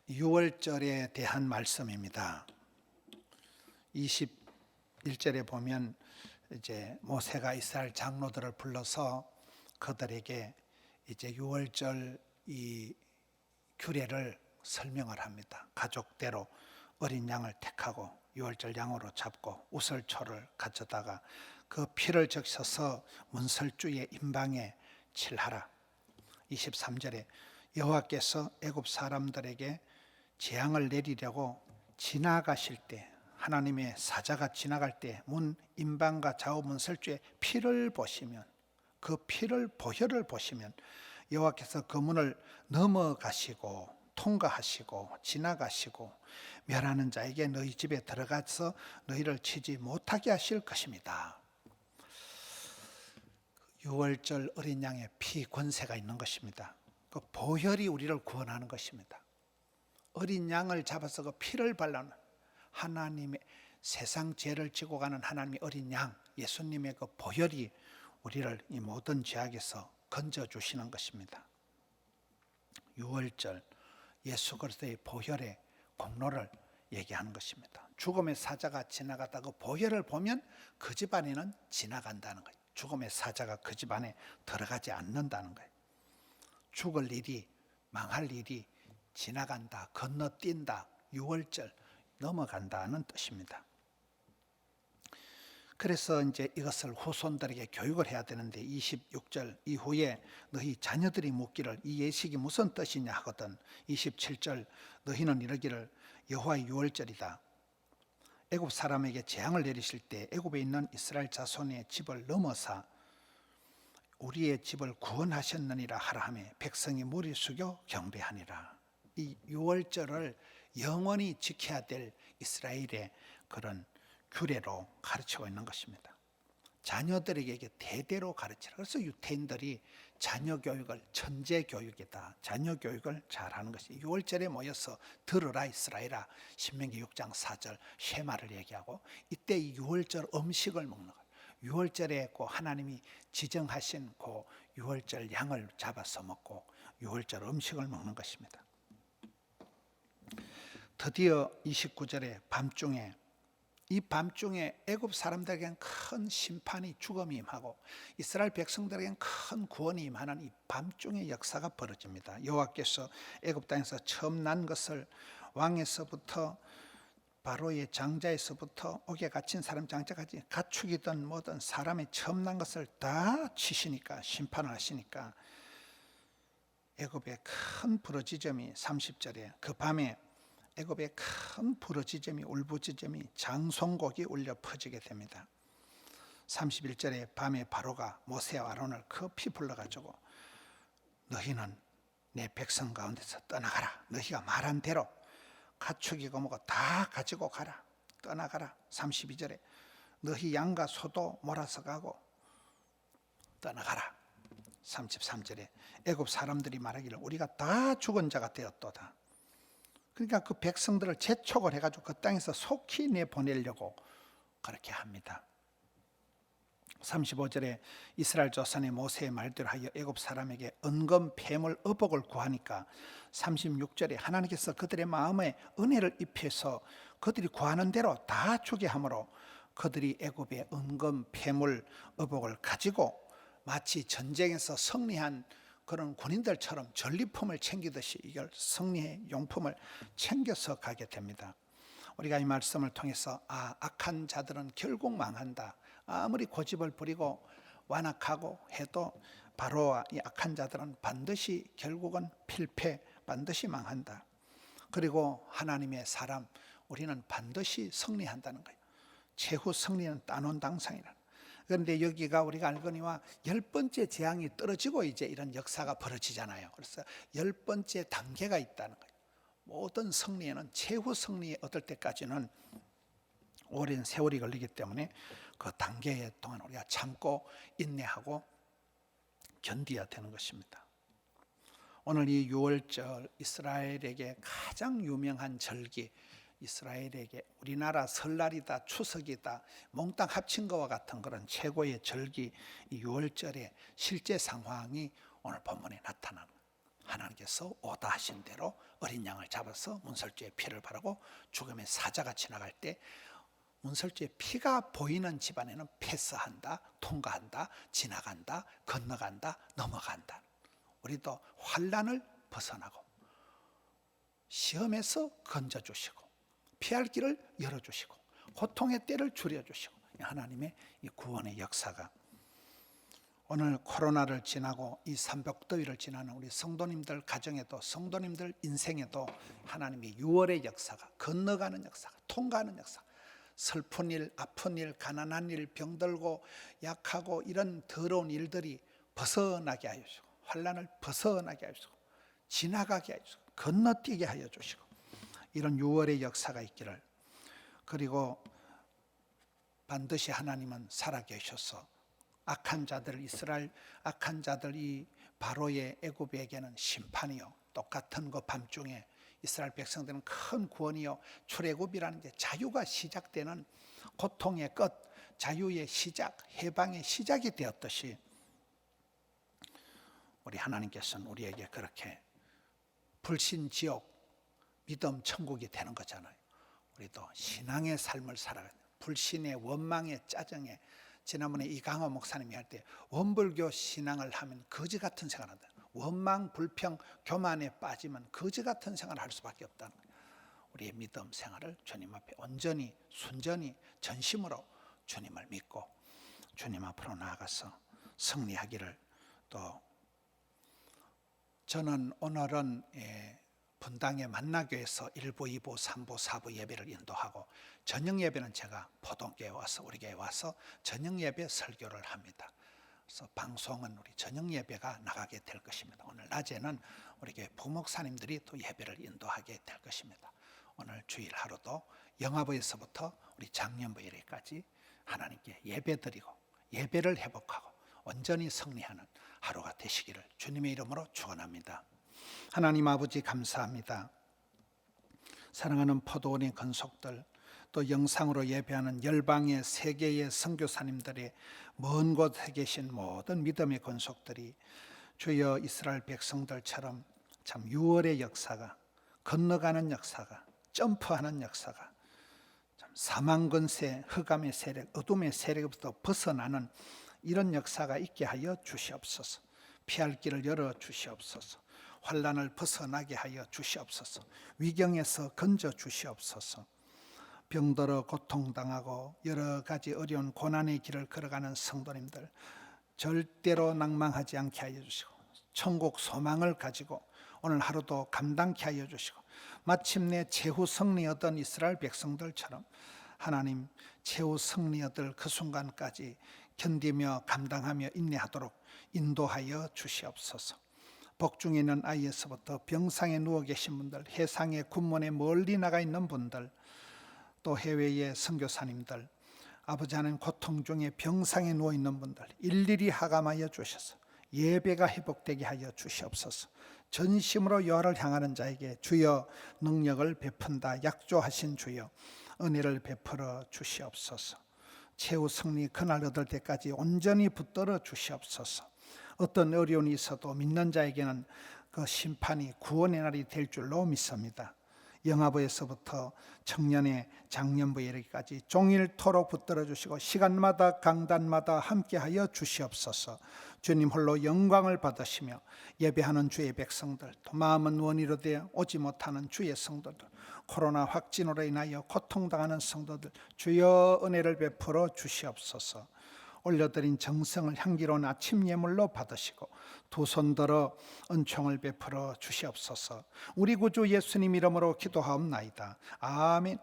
유월절에 대한 말씀입니다. 21절에 보면 이제 모세가 이스라엘 장로들을 불러서 그들에게 이제 유월절 이 규례를 설명을 합니다. 가족대로 어린 양을 택하고 유월절 양으로 잡고 우설초를 가져다가 그 피를 적셔서 문설주의 임방에 칠하라. 23절에 여호와께서 애굽 사람들에게 재앙을 내리려고 지나가실 때, 하나님의 사자가 지나갈 때 문 임방과 좌우 문설주의 피를 보시면, 그 피를 보혈을 보시면 여호와께서 그 문을 넘어가시고 통과하시고 지나가시고 멸하는 자에게 너희 집에 들어가서 너희를 치지 못하게 하실 것입니다. 유월절 어린 양의 피 권세가 있는 것입니다. 그 보혈이 우리를 구원하는 것입니다. 어린 양을 잡아서 그 피를 발라는 하나님의 세상 죄를 지고 가는 하나님의 어린 양, 예수님의 그 보혈이 우리를 이 모든 죄악에서 건져주시는 것입니다. 유월절 예수 그리스도의 보혈의 공로를 얘기하는 것입니다. 죽음의 사자가 지나가다 그 보혈을 보면 그 집안에는 지나간다는 거예요. 죽음의 사자가 그 집안에 들어가지 않는다는 거예요. 죽을 일이, 망할 일이 지나간다, 건너뛴다, 유월절 넘어간다는 뜻입니다. 그래서 이제 이것을 후손들에게 교육을 해야 되는데 26절 이후에 너희 자녀들이 묻기를 이 예식이 무슨 뜻이냐 하거든 27절 너희는 이르기를 여호와의 유월절이다. 애굽 사람에게 재앙을 내리실 때 애굽에 있는 이스라엘 자손의 집을 넘어사 우리의 집을 구원하셨느니라 하라 하며 백성이 무리 숙여 경배하니라. 이 유월절을 영원히 지켜야 될 이스라엘의 그런 규례로 가르치고 있는 것입니다. 자녀들에게 대대로 가르치라. 그래서 유태인들이 자녀 교육을 천재 교육이다. 자녀 교육을 잘하는 것이 6월절에 모여서 들으라 이스라엘아. 신명기 6장 4절 쉐마를 얘기하고 이때 이 6월절 음식을 먹는 거예요. 6월절에 그 하나님이 지정하신 그 6월절 양을 잡아서 먹고 6월절 음식을 먹는 것입니다. 드디어 29절에 밤중에 이 밤중에 애굽 사람들에겐 큰 심판이 죽음이 임하고 이스라엘 백성들에겐 큰 구원이 임하는 이 밤중의 역사가 벌어집니다. 여호와께서 애굽 땅에서 처음 난 것을 왕에서부터 바로의 장자에서부터 옥에 갇힌 사람 장자까지 가축이든 뭐든 사람이 처음 난 것을 다 치시니까 심판을 하시니까 애굽의 큰 부르짖음이 30절에 그 밤에 애굽의 큰 부르짖음이 울부짖음이 장송곡이 울려 퍼지게 됩니다. 31절에 밤에 바로가 모세와 아론을 급히 불러가지고 너희는 내 백성 가운데서 떠나가라. 너희가 말한 대로 가축이고 뭐고 다 가지고 가라. 떠나가라. 32절에 너희 양과 소도 몰아서 가고 떠나가라. 33절에 애굽 사람들이 말하기를 우리가 다 죽은 자가 되었도다. 그러니까 그 백성들을 재촉을 해가지고 그 땅에서 속히 내보내려고 그렇게 합니다. 35절에 이스라엘 조상의 모세의 말대로 하여 애굽 사람에게 은금, 폐물, 의복을 구하니까 36절에 하나님께서 그들의 마음에 은혜를 입혀서 그들이 구하는 대로 다 주게 하므로 그들이 애굽의 은금, 폐물, 의복을 가지고 마치 전쟁에서 승리한 그런 군인들처럼 전리품을 챙기듯이 이걸 승리의 용품을 챙겨서 가게 됩니다. 우리가 이 말씀을 통해서 악한 자들은 결국 망한다. 아무리 고집을 부리고 완악하고 해도 바로와 이 악한 자들은 반드시 결국은 필패, 반드시 망한다. 그리고 하나님의 사람, 우리는 반드시 승리한다는 거예요. 최후 승리는 따놓은 당상이라. 그런데 여기가 우리가 알거니와 10번째 재앙이 떨어지고 이제 이런 역사가 벌어지잖아요. 그래서 10번째 단계가 있다는 거예요. 모든 승리에는 최후 승리 얻을 때까지는 오랜 세월이 걸리기 때문에 그 단계 동안 우리가 참고 인내하고 견뎌야 되는 것입니다. 오늘 이 유월절 이스라엘에게 가장 유명한 절기, 이스라엘에게 우리나라 설날이다 추석이다 몽땅 합친 것과 같은 그런 최고의 절기 이 유월절의 실제 상황이 오늘 본문에 나타나는 거예요. 하나님께서 오다 하신 대로 어린 양을 잡아서 문설주의 피를 바르고 죽음의 사자가 지나갈 때 문설주의 피가 보이는 집안에는 패스한다, 통과한다, 지나간다, 건너간다, 넘어간다. 우리도 환난을 벗어나고 시험에서 건져주시고 피할 길을 열어주시고 고통의 때를 줄여주시고 하나님의 이 구원의 역사가 오늘 코로나를 지나고 이 삼복더위를 지나는 우리 성도님들 가정에도 성도님들 인생에도 하나님의 6월의 역사가 건너가는 역사가 통과하는 역사 슬픈 일, 아픈 일, 가난한 일, 병들고 약하고 이런 더러운 일들이 벗어나게 하여 주시고 환난을 벗어나게 하여 주시고 지나가게 하여 주시고 건너뛰게 하여 주시고 이런 6월의 역사가 있기를 그리고 반드시 하나님은 살아계셔서 악한 자들 이스라엘 악한 자들 이 바로의 애굽에게는 심판이요 똑같은 그 밤중에 이스라엘 백성들은 큰 구원이요 출애굽이라는 게 자유가 시작되는 고통의 끝 자유의 시작 해방의 시작이 되었듯이 우리 하나님께서는 우리에게 그렇게 불신 지옥 믿음 천국이 되는 거잖아요. 우리도 신앙의 삶을 살아가야 돼요. 불신의 원망의 짜증에 지난번에 이강호 목사님이 할 때 원불교 신앙을 하면 거지 같은 생활을 한다. 원망, 불평, 교만에 빠지면 거지 같은 생활을 할 수밖에 없다는 거예요. 우리의 믿음 생활을 주님 앞에 온전히 순전히 전심으로 주님을 믿고 주님 앞으로 나아가서 승리하기를 또 저는 오늘은 분당의 만나교에서 1부, 2부, 3부, 4부 예배를 인도하고 저녁 예배는 제가 포동교에 와서 우리 교회에 와서 저녁 예배 설교를 합니다. 그래서 방송은 우리 저녁 예배가 나가게 될 것입니다. 오늘 낮에는 우리 교회 부목사님들이 또 예배를 인도하게 될 것입니다. 오늘 주일 하루도 영화부에서부터 우리 장년부 예배까지 하나님께 예배드리고 예배를 회복하고 온전히 승리하는 하루가 되시기를 주님의 이름으로 축원합니다. 하나님 아버지 감사합니다. 사랑하는 포도원의 건속들 또 영상으로 예배하는 열방의 세계의 선교사님들의 먼 곳에 계신 모든 믿음의 건속들이 주여 이스라엘 백성들처럼 참 6월의 역사가 건너가는 역사가 점프하는 역사가 참 사망 근세 흑암의 세력 어둠의 세력부터 벗어나는 이런 역사가 있게 하여 주시옵소서. 피할 길을 열어 주시옵소서. 환난을 벗어나게 하여 주시옵소서. 위경에서 건져 주시옵소서. 병들어 고통당하고 여러 가지 어려운 고난의 길을 걸어가는 성도님들 절대로 낭망하지 않게 하여 주시고 천국 소망을 가지고 오늘 하루도 감당케 하여 주시고 마침내 최후 승리 얻은 이스라엘 백성들처럼 하나님 최후 승리 얻을 그 순간까지 견디며 감당하며 인내하도록 인도하여 주시옵소서. 복중에 있는 아이에서부터 병상에 누워 계신 분들, 해상의 군문에 멀리 나가 있는 분들, 또 해외의 선교사님들, 아버지 하나님 고통 중에 병상에 누워 있는 분들 일일이 하감하여 주셔서 예배가 회복되게 하여 주시옵소서. 전심으로 여호와를 향하는 자에게 주여 능력을 베푼다 약조하신 주여 은혜를 베풀어 주시옵소서. 최후 승리 그날 얻을 때까지 온전히 붙들어 주시옵소서. 어떤 어려움이 있어도 믿는 자에게는 그 심판이 구원의 날이 될 줄로 믿습니다. 영아부에서부터 청년의 장년부에 이르기까지 종일토록 붙들어 주시고 시간마다 강단마다 함께하여 주시옵소서. 주님 홀로 영광을 받으시며 예배하는 주의 백성들 또 마음은 원이로 되어 오지 못하는 주의 성도들 코로나 확진으로 인하여 고통당하는 성도들 주여 은혜를 베풀어 주시옵소서. 올려드린 정성을 향기로운 아침 예물로 받으시고 두 손 들어 은총을 베풀어 주시옵소서. 우리 구주 예수님 이름으로 기도하옵나이다. 아멘.